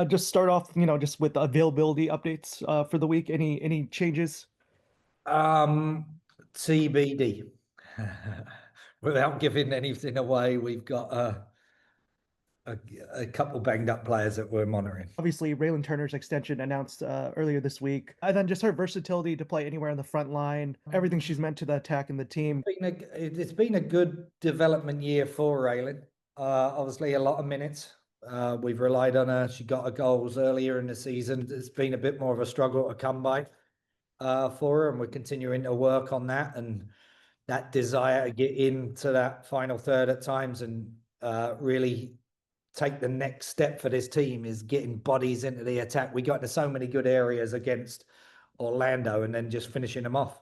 Just start off, just with availability updates for the week. Any changes? TBD. Without giving anything away, we've got a, a couple banged up players that we're monitoring. Obviously, Reilyn Turner's extension announced earlier this week, and then just her versatility to play anywhere on the front line, everything she's meant to the attack and the team. It's been a good development year for Reilyn. Obviously, a lot of minutes. We've relied on her. She got her goals earlier in the season. It's been a bit more of a struggle to come by for her, and we're continuing to work on that and that desire to get into that final third at times and really take the next step for this team is getting bodies into the attack. We got into so many good areas against Orlando and then just finishing them off.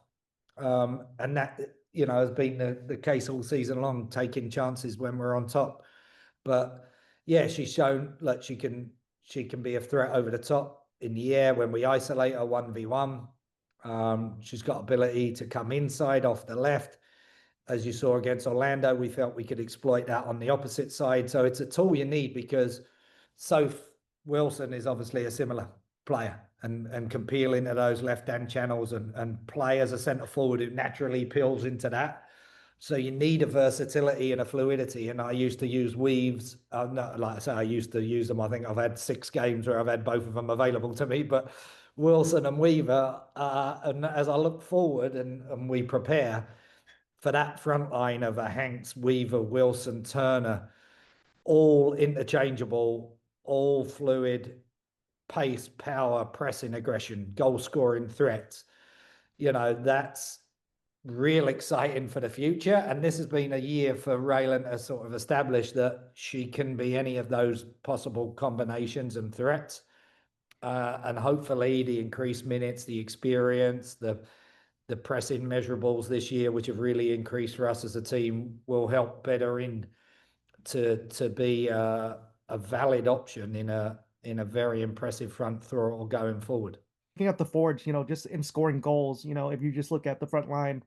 And that, has been the case all season long, taking chances when we're on top. But yeah, she's shown that she can be a threat over the top in the air when we isolate her 1v1. She's got ability to come inside off the left. As you saw against Orlando, we felt we could exploit that on the opposite side. So it's a tool you need because Soph Wilson is obviously a similar player and can peel into those left-hand channels and play as a centre forward who naturally peels into that. So you need a versatility and a fluidity. And I used to use Weaves. No, like I say, I used to use them. I think I've had 6 games where I've had both of them available to me. But Wilson and Weaver, and as I look forward and we prepare for that front line of a Hanks, Weaver, Wilson, Turner, all interchangeable, all fluid, pace, power, pressing, aggression, goal scoring threats. That's real exciting for the future. And this has been a year for Reilyn to sort of establish that she can be any of those possible combinations and threats. And hopefully the increased minutes, the experience, the pressing measurables this year, which have really increased for us as a team, will help better in to be a valid option in a very impressive front throw going forward. Looking at the forwards, just in scoring goals, if you just look at the front line,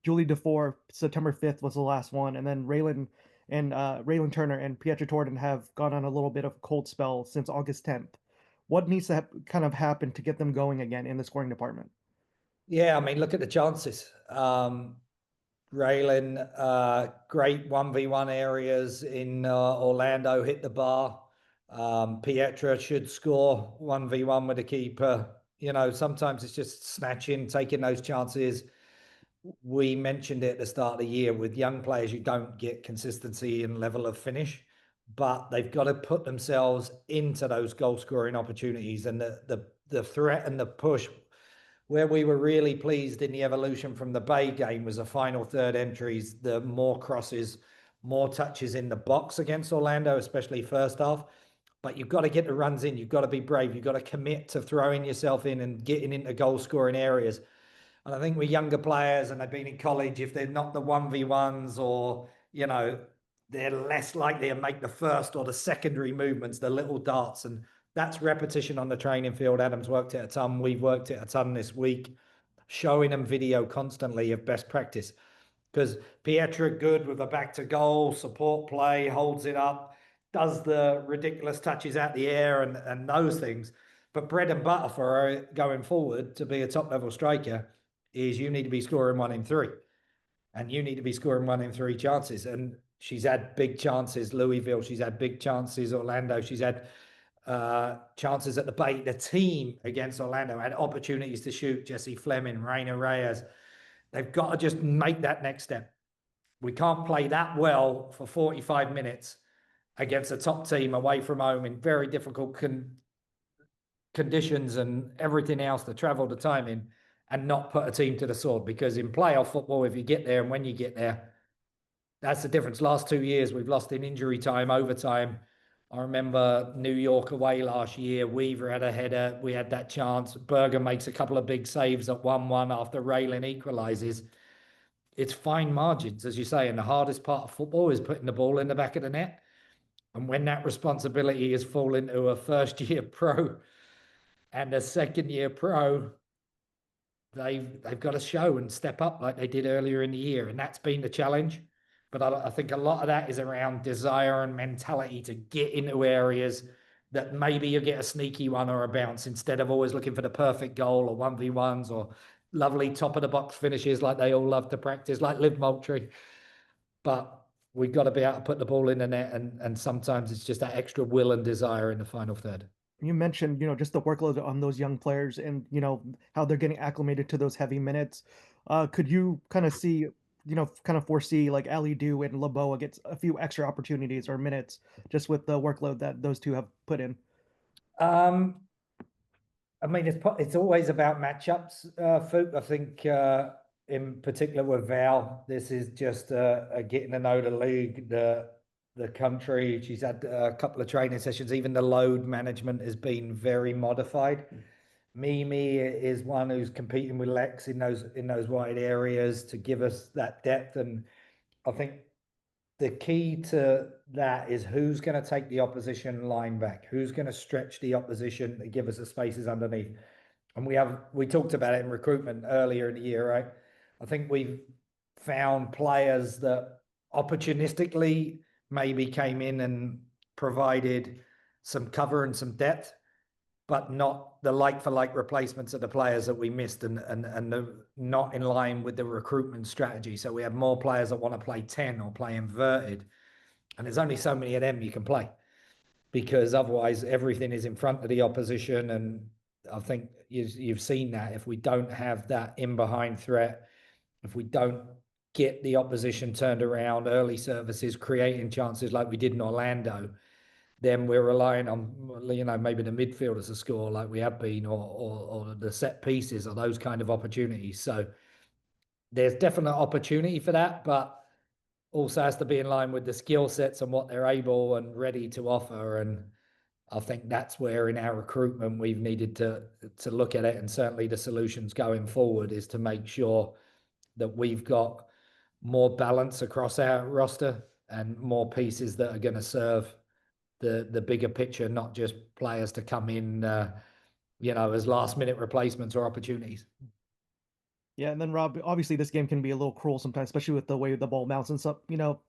Julie DeFore, September 5th was the last one, and then Reilyn Turner and Pietra Torden have gone on a little bit of a cold spell since August 10th. What needs to kind of happen to get them going again in the scoring department? Yeah, I mean, look at the chances. Reilyn, great 1v1 areas in Orlando, hit the bar. Pietra should score 1v1 with the keeper. Sometimes it's just snatching, taking those chances. We mentioned it at the start of the year with young players, you don't get consistency and level of finish, but they've got to put themselves into those goal scoring opportunities and the threat and the push. Where we were really pleased in the evolution from the Bay game was the final third entries, the more crosses, more touches in the box against Orlando, especially first half. But you've got to get the runs in. You've got to be brave. You've got to commit to throwing yourself in and getting into goal scoring areas. And I think with younger players and they've been in college, if they're not the 1v1s or, they're less likely to make the first or the secondary movements, the little darts. And that's repetition on the training field. Adam's worked it a ton. We've worked it a ton this week, showing them video constantly of best practice. Because Pietra, good with a back to goal, support play, holds it up, does the ridiculous touches out the air and those things. But bread and butter for her going forward to be a top level striker is you need to be scoring 1 in 3. And you need to be scoring 1 in 3 chances. And she's had big chances. Louisville, she's had big chances. Orlando, she's had chances at the Bay. The team against Orlando had opportunities to shoot. Jessie Fleming, Raina Reyes. They've got to just make that next step. We can't play that well for 45 minutes against a top team away from home in very difficult conditions and everything else, the travel, the timing, and not put a team to the sword. Because in playoff football, if you get there and when you get there, that's the difference. Last 2 years, we've lost in injury time, overtime. I remember New York away last year. Weaver had a header. We had that chance. Berger makes a couple of big saves at 1-1 after Reilyn equalises. It's fine margins, as you say, and the hardest part of football is putting the ball in the back of the net. And when that responsibility is falling to a first-year pro and a second-year pro, they've got to show and step up like they did earlier in the year. And that's been the challenge. But I think a lot of that is around desire and mentality to get into areas, that maybe you get a sneaky one or a bounce instead of always looking for the perfect goal or 1v1s or lovely top of the box finishes like they all love to practice, like Liv Moultrie. But we've got to be able to put the ball in the net, and sometimes it's just that extra will and desire in the final third. You mentioned, just the workload on those young players and, how they're getting acclimated to those heavy minutes. Could you kind of see, kind of foresee like Ali Du and Laboa gets a few extra opportunities or minutes just with the workload that those two have put in? Um, I mean, it's always about matchups, Fook. I think in particular with Val, this is just getting to know the league, the country. She's had a couple of training sessions. Even the load management has been very modified. Mimi is one who's competing with Lex in those wide areas to give us that depth, and I think the key to that is who's going to take the opposition line back, who's going to stretch the opposition and give us the spaces underneath. And we talked about it in recruitment earlier in the year, right? I think we've found players that opportunistically maybe came in and provided some cover and some depth, but not the like for like replacements of the players that we missed, and not in line with the recruitment strategy. So we have more players that want to play 10 or play inverted. And there's only so many of them you can play, because otherwise everything is in front of the opposition. And I think you've seen that if we don't have that in behind threat, if we don't get the opposition turned around, early services, creating chances like we did in Orlando, then we're relying on, maybe the midfielders to score like we have been, or the set pieces or those kind of opportunities. So there's definite opportunity for that, but also has to be in line with the skill sets and what they're able and ready to offer. And I think that's where in our recruitment we've needed to look at it, and certainly the solutions going forward is to make sure that we've got more balance across our roster and more pieces that are going to serve the bigger picture, not just players to come in, as last minute replacements or opportunities. Yeah, and then Rob, obviously this game can be a little cruel sometimes, especially with the way the ball mounts and stuff,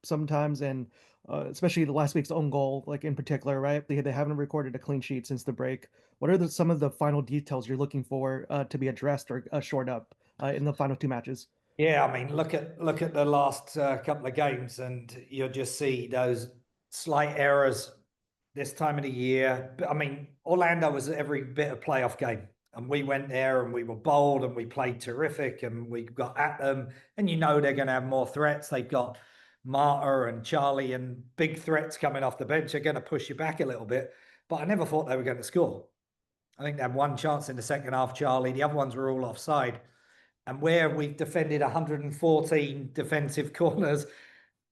sometimes, and especially the last week's own goal, like in particular, right? They haven't recorded a clean sheet since the break. What are some of the final details you're looking for to be addressed or shored up in the final two matches? Yeah, I mean, look at the last couple of games, and you'll just see those slight errors this time of the year. But I mean, Orlando was every bit a playoff game, and we went there and we were bold and we played terrific and we got at them. And they're going to have more threats. They've got Marta and Charlie and big threats coming off the bench. They're going to push you back a little bit. But I never thought they were going to score. I think they had one chance in the second half, Charlie. The other ones were all offside. And where we've defended 114 defensive corners,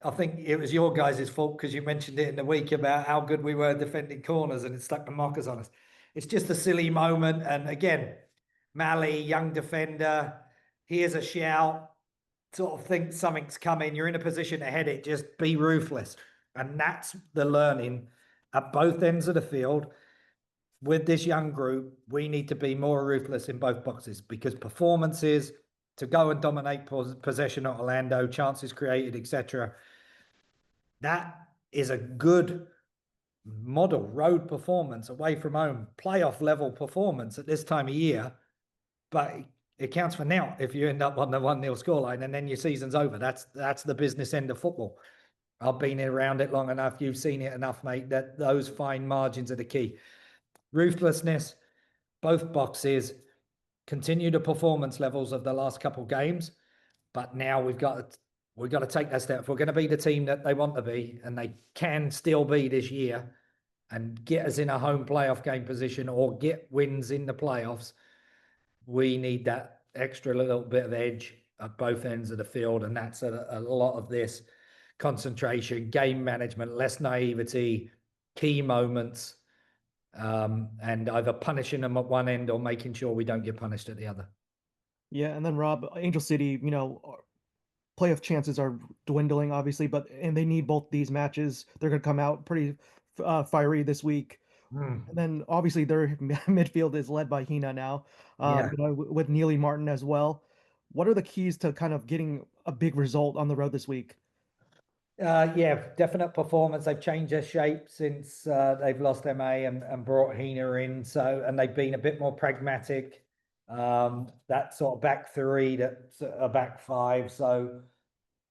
I think it was your guys' fault, because you mentioned it in the week about how good we were defending corners, and it stuck the markers on us. It's just a silly moment. And again, Mally, young defender, here's a shout, sort of think something's coming. You're in a position to head it, just be ruthless. And that's the learning at both ends of the field. With this young group, we need to be more ruthless in both boxes, because performances to go and dominate possession at Orlando, chances created, etc. That is a good model road performance away from home, playoff level performance at this time of year. But it counts for now if you end up on the 1-0 scoreline and then your season's over. That's the business end of football. I've been around it long enough. You've seen it enough, mate, that those fine margins are the key. Ruthlessness, both boxes, continue the performance levels of the last couple of games, but now we've got to take that step. If we're going to be the team that they want to be, and they can still be this year, and get us in a home playoff game position or get wins in the playoffs, we need that extra little bit of edge at both ends of the field. And that's a lot of this concentration, game management, less naivety, key moments, and either punishing them at one end or making sure we don't get punished at the other. Yeah, and then Rob, Angel City, playoff chances are dwindling, obviously, and they need both these matches. They're going to come out pretty fiery this week. And then obviously their midfield is led by Hina now, Yeah. with Neely Martin as well. What are the keys to kind of getting a big result on the road this week? Yeah, definite performance. They've changed their shape since they've lost MA and brought Hina in. So, and they've been a bit more pragmatic. That sort of back three, that's a back five. So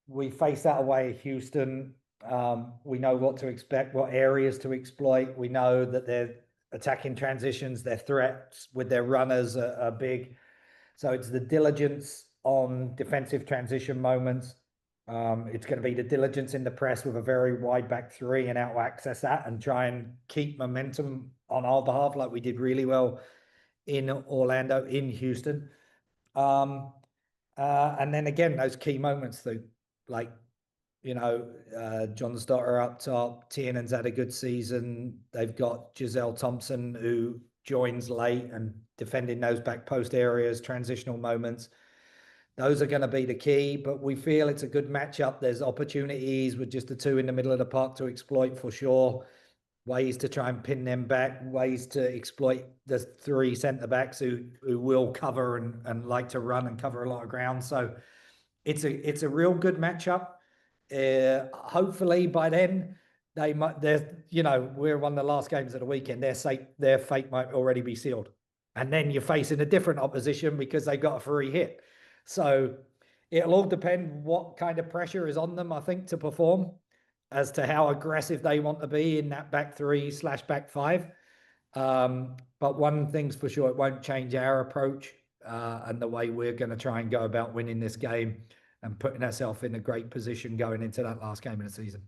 we face that away at Houston. We know what to expect, what areas to exploit. We know that their attacking transitions, their threats with their runners are big. So it's the diligence on defensive transition moments. It's going to be the diligence in the press with a very wide back three and out access that and try and keep momentum on our behalf, like we did really well in Orlando, in Houston. And then again, those key moments, though, like, John Stotter up top, Tiernan's had a good season. They've got Giselle Thompson, who joins late and defending those back post areas, transitional moments. Those are going to be the key, but we feel it's a good matchup. There's opportunities with just the two in the middle of the park to exploit for sure. Ways to try and pin them back, ways to exploit the three centre backs who will cover and like to run and cover a lot of ground. So it's a real good matchup. Hopefully by then we're one of the last games of the weekend. Their fate might already be sealed, and then you're facing a different opposition because they got a free hit. So it'll all depend what kind of pressure is on them, I think, to perform, as to how aggressive they want to be in that back three / back five. But one thing's for sure, it won't change our approach and the way we're going to try and go about winning this game and putting ourselves in a great position going into that last game of the season.